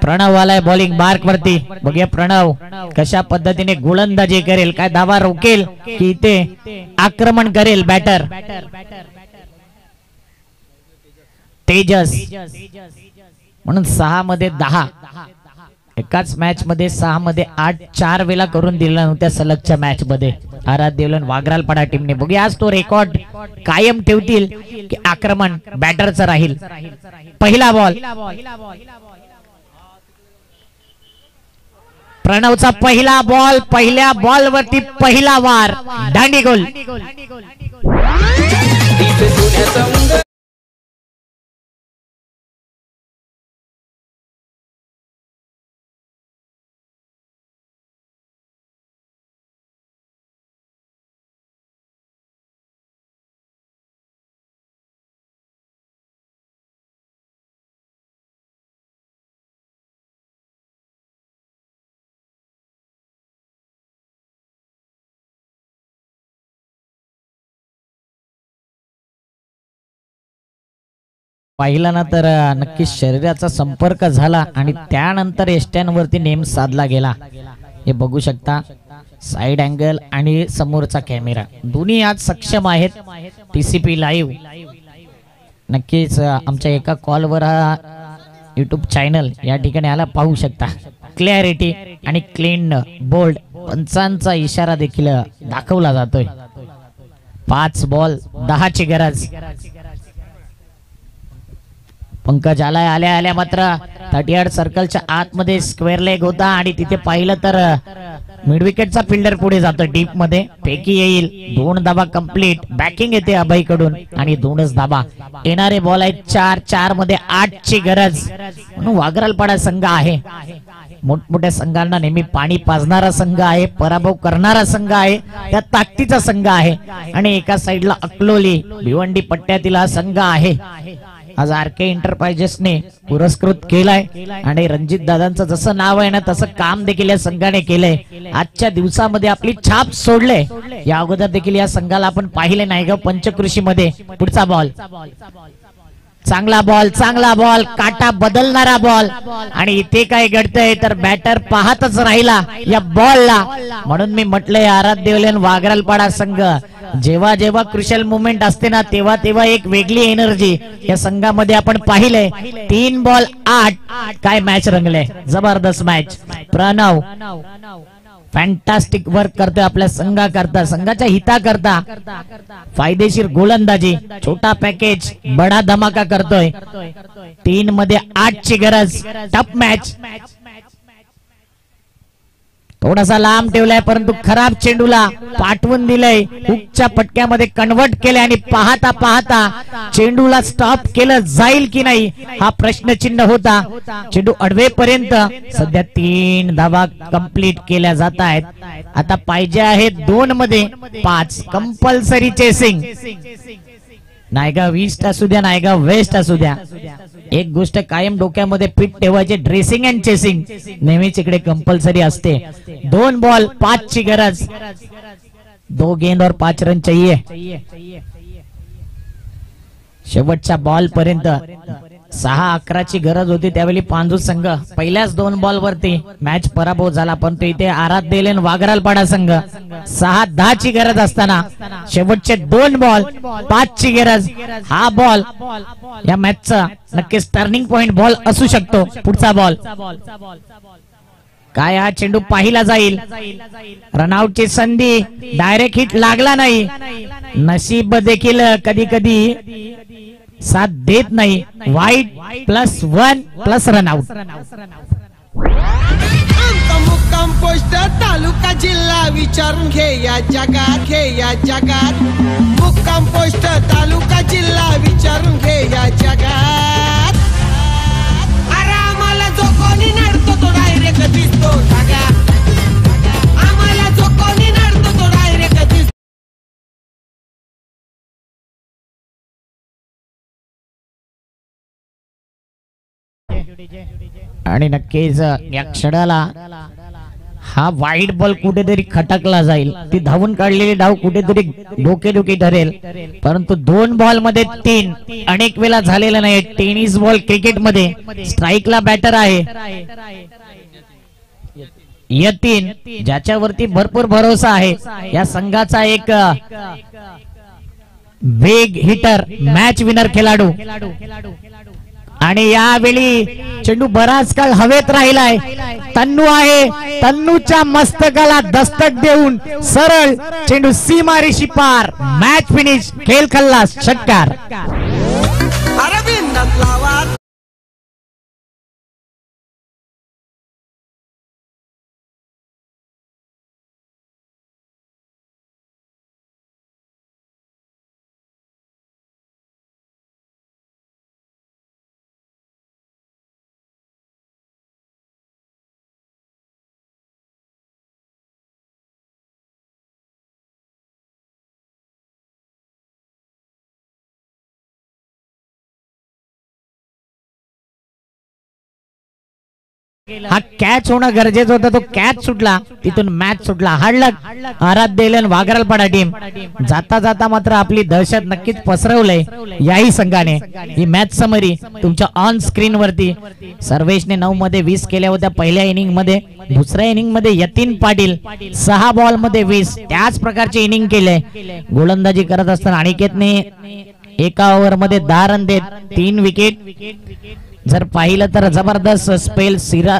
प्रणव आलाय बॉलिंग मार्क वरती. बघूया प्रणव कशा पद्धतीने गोलंदाजी करेल. काय धावा रोकेल की इथे आक्रमण करेल बॅटर. तेजस म्हणून 6 मध्ये 10. एकाच मॅच मध्ये 6 मध्ये 8 4 वेळा करून दिला नव्हत्या सलगच्या मॅच मध्ये आराध्य एलन वागरालपाडा टीमने. बघूया आज तो रेकॉर्ड कायम ठेवतील की आक्रमण बॅटरचं राहील. पहिला बॉल प्रणवचा पहिला बॉल. पहिल्या बॉल वरती पहिला वार. दांडी गोल. पाहिला ना तर नक्कीच शरीराचा संपर्क झाला आणि त्यानंतर एस्ट्यांवरती नेम साधला गेला. हे बघू शकता साइड अँगल आणि समोरचा कॅमेरा दोन्ही आज सक्षम आहेत. टीसीपी लाईव्ह नक्कीच आमच्या एका कॉलवर हा युट्यूब चॅनल या ठिकाणी आला पाहू शकता. क्लॅरिटी आणि क्लीन बोल्ड पंचांचा इशारा देखील दाखवला जातोय. 5 बॉल 10 ची गरज. पंकज आलाय. आल्या आल्या मात्र 38 सर्कलच्या आतमध्ये स्क्वेअर लेग होता आणि तिथे पाहिलं तर मिड विकेटचा फिल्डर पुढे जातो डीप मध्ये. पैकी येईल 2 धाबा कंप्लीट. बॅकिंग येते अभय कडून आणि 2च धाबा. येणारे बॉल आहेत 4 मध्ये 8 ची गरज म्हणून वागरालपाडा संघ आहे. मोठमोठ्या संघांना नेहमी पाणी पाजणारा संघ आहे, पराभव करणारा संघ आहे, त्या ताकदीचा संघ आहे. आणि एका साइडला अकलोली भिवंडी पट्ट्यातील हा संघ आहे. आज आरके एंटरप्राइजेसने पुरस्कृत केलाय आणि रणजित दादांचं जसं नाव आहे ना तसं काम देखील या संघाने केलंय. आजच्या दिवसामध्ये आपली छाप सोडले. या अगोदर देखील या संघाला आपण पाहिले नाही ग पंचकृषी मध्ये. पुढचा बॉल, चांगला बॉल, काटा बदलणारा बॉल. आणि इथे काय घडतंय तर बॅटर पाहतच राहिला या बॉलला. म्हणून मी म्हटलंय आराध्यवलन वागरालपाडा संघ जेव्हा जेव्हा क्रुशियल मुवमेंट असते ना तेव्हा तेव्हा एक वेगळी एनर्जी या संघामध्ये आपण पाहिले. 3 बॉल 8. काय मॅच रंगले, जबरदस्त मॅच. प्रणव फॅन्टास्टिक वर्क करतोय आपल्या संघाकरता, संघाच्या हिताकरता. फायदेशीर गोलंदाजी, छोटा पॅकेज बडा धमाका करतोय. 3 मध्ये 8 ची गरज. टफ मॅच, थोडासा लांब ठेवलाय परंतु खराब चेंडूला पाठवून दिलंय. हुकच्या पटक्यामध्ये कन्वर्ट केले आणि पाहता पाहता चेंडूला स्टॉप केलं जाईल की नाही हा प्रश्नचिन्ह होता. चेंडू अडवेपर्यंत सध्या 3 धावा कंप्लीट केल्या जात आहेत. आता पाहिजे आहे 2 मध्ये 5. Compulsory chasing. नायगाव ईस्ट असू द्या, नायगाव वेस्ट असू द्या, एक गोष्ट कायम डोक्यामध्ये फिट ठेवायची, ड्रेसिंग अँड चेसिंग नेहमीच इकडे कंपल्सरी असते. 2 बॉल 5 ची गरज. 2 गेंद और 5 रन चाहिए. शेवटच्या बॉल पर्यंत 6-11 ची गरज होती. त्यावेळी पांजू संघ पहिल्याच 2 बॉल वरती मॅच पराभव झाला. पण इथे आराध्यलेन वागरालपाडा संघ 6-10 ची गरज असताना शेवटचे 2 बॉल 5 ची गरज. हा बॉल या मॅचचा नक्कीच टर्निंग पॉइंट बॉल असू शकतो. पुढचा बॉल, काय हा चेंडू पाहिला जाईल. रनआउटची संधी, डायरेक्ट हिट लागला नाही. नशीब देखील कधी कधी साथ देत नाही. Wide +1 plus run out. मुक्काम पोस्ट तालुका जिल्हा विचारून घे या जगात. मुक्काम पोस्ट तालुका जिल्हा विचारून घे या जगात. अरे आम्हाला जो कोणी नडतो तो डायरेक्ट दिसतो ढगात. आम्हाला जो कोणी नडतो तो डायरेक्ट दिसतो. आणि नक्कीच या क्षणाला हा वाईड बॉल कुठेतरी खटकला जाईल. ती धावून काढलेली डाव कुठेतरी डोकेदुखी ठरेल. परंतु 2 बॉल मध्ये 3 अनेक वेळा झालेला नाही. टेनिस बॉल क्रिकेट मध्ये स्ट्राईकला बॅटर आहे यतीन, ज्याच्यावरती भरपूर भरोसा आहे. या संघाचा एक वेग हिटर, मॅच विनर खेळाडू. आणि यावेळी चेंडू बराच काळ हवेत राहिलाय. तन्नू आहे, तन्नूच्या मस्तकाला दस्तक देऊन सरळ चेंडू सीमारेषी पार. मॅच फिनिश, खेळ खल्लास, षटकार. अरविंदात लावा. हा कॅच होणं गरजेचं होतं. तो कॅच सुटला, तिथून मॅच सुटला. हाडलक आराध्यलेन वागरालपाडा टीम. जाता जाता मात्र आपली दहशत नक्कीच पसरवलंय याही संघाने. ही मॅच समरी तुमच्या ऑन स्क्रीन वरती. सर्वेशने 9 मध्ये 20 केल्या होत्या पहिल्या इनिंग मध्ये. दुसऱ्या इनिंग मध्ये यतीन पाटील 6 बॉल मध्ये 20 त्याच प्रकारचे इनिंग केले. गोलंदाजी करत असताना अनिकेतने एका ओव्हर मध्ये 10 रन देत 3 विकेट. जर पाहिलं तर जबरदस्त स्पेल